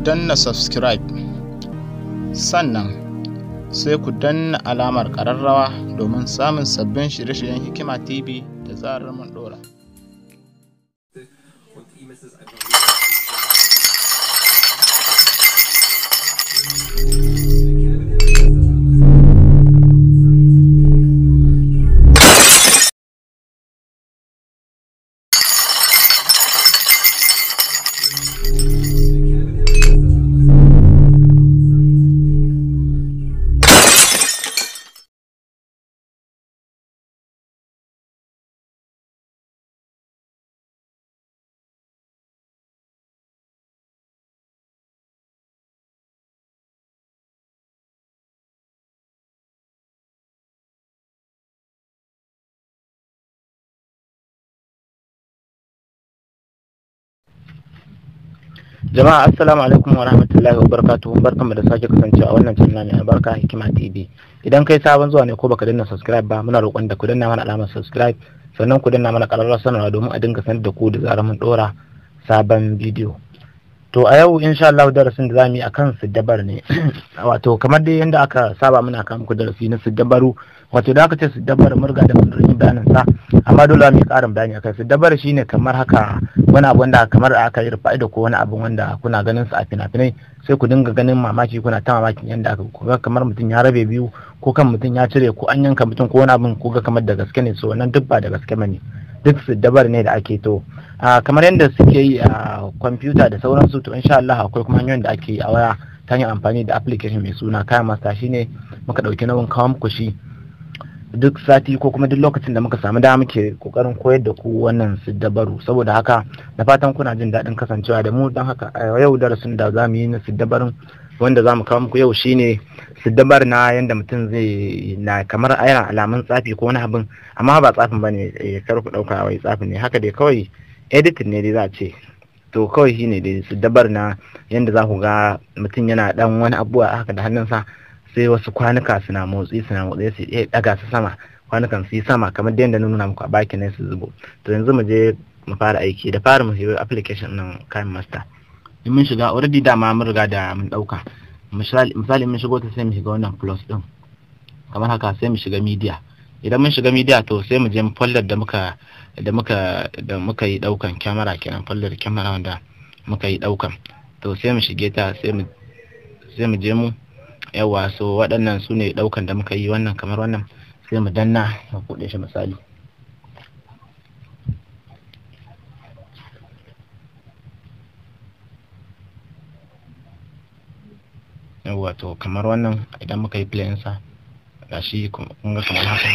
danna subscribe, sannan sai ku danna alamar ƙararrawa domin samun sabbin shirye-shiryen Hikima TV da zarar mun ɗora. Jama'a assalamu alaikum wa rahmatullahi wa barakatuhu, barkanmu da sake kasancewa a wannan channel mai albarka Hikima TV. Idan kai sabon zuwa ne ko baka danna subscribe ba, muna roƙon da ku danna mana alamar subscribe, sannan ku danna mana ƙararrawar sanarwa domin a dinga sanar da ku da zarar mun ɗora sabon bidiyo. To a yau insha Allah darasin da zamu yi akan Siddabaru ne. Wato kamar dai yanda aka saba muna kawo muku darasi na Siddabaru. Wato da aka ce Siddabaru mun riga da mun yi bayanin sa, amma dole mu yi ƙarin bayani akai. Siddabaru shine kamar haka, wani abu wanda kamar aka yi fa'ida ko wani abu wanda kuna ganin sa a fina-finai, sai ku dinga ganin mamaki, kuna ta mamakin yanda aka kuga kamar mutum ya rabe biyu, ko kan mutum ya cire, ko an yanka mutum, ko wani abin kuga kamar da gaske ne. So wannan duk ba da gaske bane, duk Siddabaru ne da ake. To kamar yadda suke yi a kwamfuta da sauransu, to insha Allah akwai kuma hanyoyin da ake yi a waya ta hanyar amfani da application mai suna Kayan Master. Shine muka dauki nauyin kawo muku shi duk sati ko kuma duk lokacin da muka samu dama muke kokarin koyar da ku wannan Siddabaru. Saboda haka da fatan kuna jin daɗin kasancewa da mu. Don haka yau darasin da zamu yi na Siddabarun wanda zamu kawo muku yau shine Siddabar na yanda mutum zai na kamar yana alamun tsafi ko wani abin, amma ba tsafin bane, kar ku dauka wai tsafin ne, haka dai kawai editing ne dai za a ce. To kawai shine dai Siddabar na yanda za ku ga mutum yana dan wani abuwa haka da hannunsa, sai wasu kwanuka suna motsi su daga su sama, kwanukan su yi sama kamar yadda na nuna muku a baki ne su zubo. To yanzu mu je mu fara aiki. Da fara mu shiga application nan Kayan Master. In mun shiga already dama mun riga da mun dauka, misali mun shigo ta sai mu shiga wannan plus din kamar haka, sai mu shiga media. Idan mun shiga media to sai mu je mu folder da muka yi daukan camera kenan, folder camera wanda muka yi daukan. To sai mu shige ta, sai mu je mu yawa. So waɗannan su ne daukan da muka yi, wannan kamar wannan, sai mu danna mu buɗe shi misali. Yawa to kamar wannan idan muka yi play sa gashi kun ga kamar haka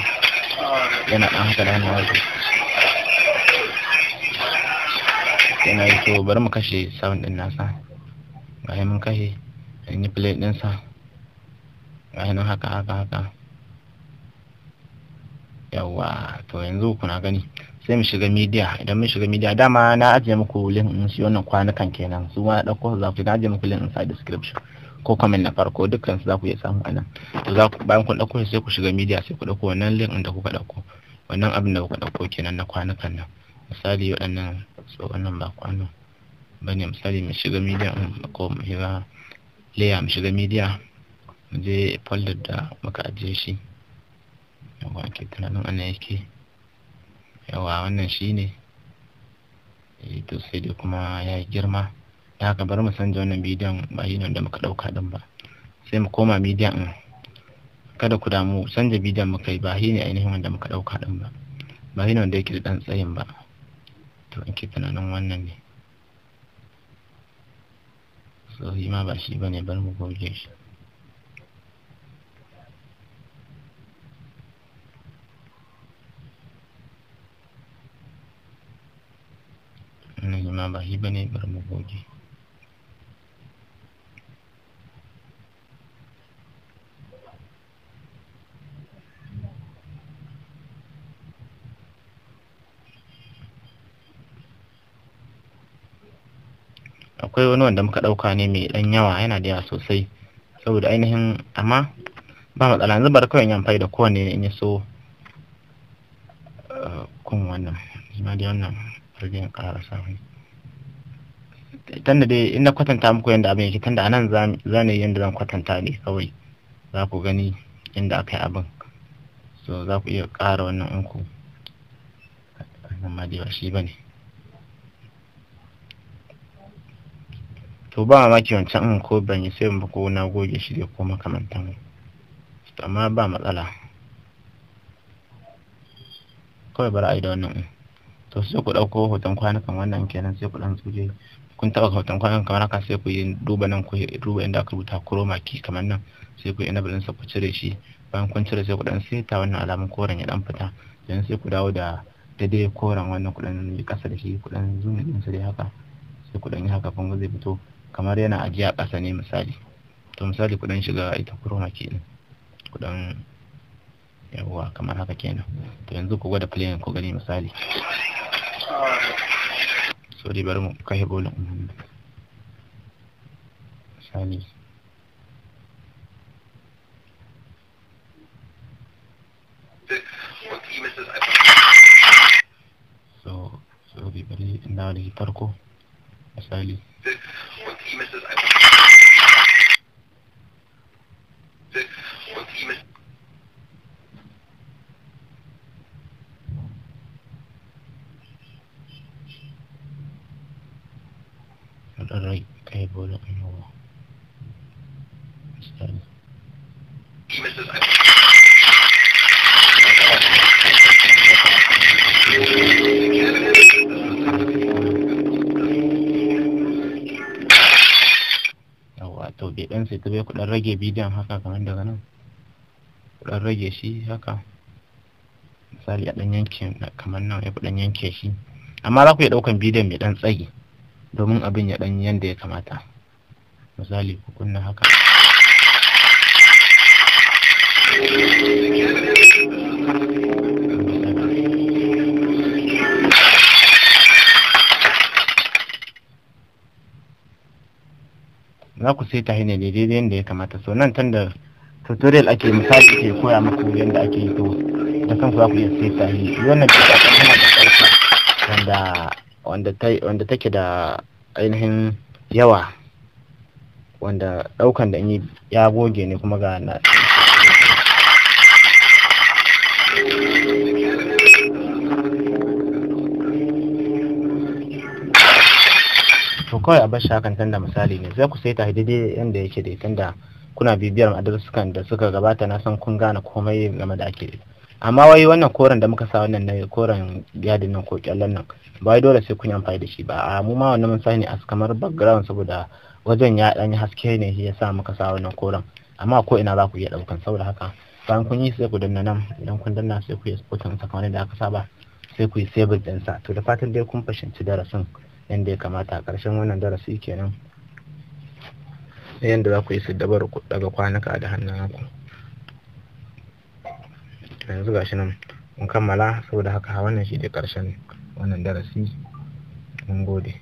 yana dan haka da hannu wato yana yi. To bari mu kashe sound din nasa, gashi mun kashe, in yi play din sa gashi nan haka. Yawa to yanzu kuna gani, sai mu shiga media. Idan mun shiga media, dama na ajiye muku link din shi wannan kwanukan kenan, su ma dauko za ku ga, ajiye muku link din sa description ko comment na farko, dukkan su za ku iya samu anan. To za ku, bayan kun dauko sai ku shiga media, sai ku dauko wannan link din da kuka dauko, wannan abin da kuka dauko kenan na kwanukan nan. Misali waɗannan, so wannan ba kwano bane. Misali mu shiga media ko mu shiga layer, mu shiga media, mu je folder da muka ajiye shi. Yawa ake tunanin ana yake, yawa wannan shine. To sai dai kuma ya yi girma, da haka bari mu sanja wannan bidiyon ba yi nan da muka dauka din ba. Sai mu koma media din, kada ku damu, sanja bidiyon muka yi, ba shi ne ainihin wanda muka dauka din ba, ba shi ne wanda yake da dan tsayin ba. To in ke tunanin wannan ne, so shi ma ba shi bane, bari mu goge shi. Wannan shi ma ba shi bane, bari mu goge. Akwai wani wanda muka dauka ne mai dan yawa, yana da yawa sosai, saboda ainihin, amma ba matsala. Yanzu bari kawai in yi amfani da kowanne in ya so. Kun wannan shi ma dai wannan rage ƙara samun tunda dai in na kwatanta muku yanda abin yake, tunda anan zane yanda zan kwatanta ne kawai za ku gani inda aka yi abin. So za ku iya ƙara wannan ɗinku, amma dai ba shi ba ne. To ba mamaki wancan in ko ban yi sai ko na goge shi dai ko makamantan, amma ba matsala, kawai bari a yi da wannan. To sai ku ɗauko hoton kwanukan wannan kenan, sai ku ɗan tsuje, kun taɓa hoton kwanukan kamar haka, sai ku yi duba nan, ku duba inda aka rubuta chroma key kamar nan, sai ku yi enable ɗinsa ku cire shi. Bayan kun cire sai ku ɗan seta wannan alamun koren ya ɗan fita, yanzu sai ku dawo da daidai koren wannan, ku ɗan yi ƙasa da shi, ku ɗan zoom ɗinsa dai haka, sai ku ɗan yi haka, kun ga zai fito kamar yana ajiye a ƙasa ne misali. To misali ku ɗan shiga ita chroma key ɗin, ku ɗan yawwa kamar haka kenan. To yanzu ku gwada play ku gani misali. Sorry, bari mu kashe bolin misali. Sorry, bari in dawo da farko misali. Alright, kai bolin yawa misali. To bai dan sai tabe ku dan rage bidiyon haka kamar daga nan, ku dan rage shi haka misali, a dan yanke kamar nan, ya ku dan yanke shi, amma za ku iya daukan bidiyon mai dan tsayi domin abin ya dan yanda ya kamata. Misali ku kunna haka, za ku sai ta ne daidai yadda ya kamata. So nan tunda tutorial ake, misali ke koya muku yadda ake yi, to da kanku za ku iya sai ta yi. Wannan ce aka tana da ƙarfi wanda take da ainihin yawa, wanda ɗaukan da ni ya goge ne kuma ga na. To kawai a bashi hakan, tunda misali ne, sai ku sai ta daidai yanda yake dai, tunda kuna bibiyar adarsukan da suka gabata, na san kun gane komai game da ake. Amma wai wannan koren da muka sa, wannan na koren yadin nan ko kyallen nan, ba wai dole sai kun yi amfani da shi ba. A mu ma wannan mun sani as kamar background, saboda wajen ya dan yi haske ne, shi yasa muka sa wannan koren. Amma ko ina za ku iya daukan, saboda haka bayan kun yi sai ku danna nan, idan kun danna sai ku yi exporting sa kamar yadda aka saba, sai ku yi save din sa. To da fatan dai kun fahimci darasin yanda ya kamata. A ƙarshen wannan darasi kenan, yanda za ku yi siddabaru ku daga kwanuka da hannunku. Yanzu gashi nan mun kammala, saboda haka wannan shi ne ƙarshen wannan darasi. Mun gode.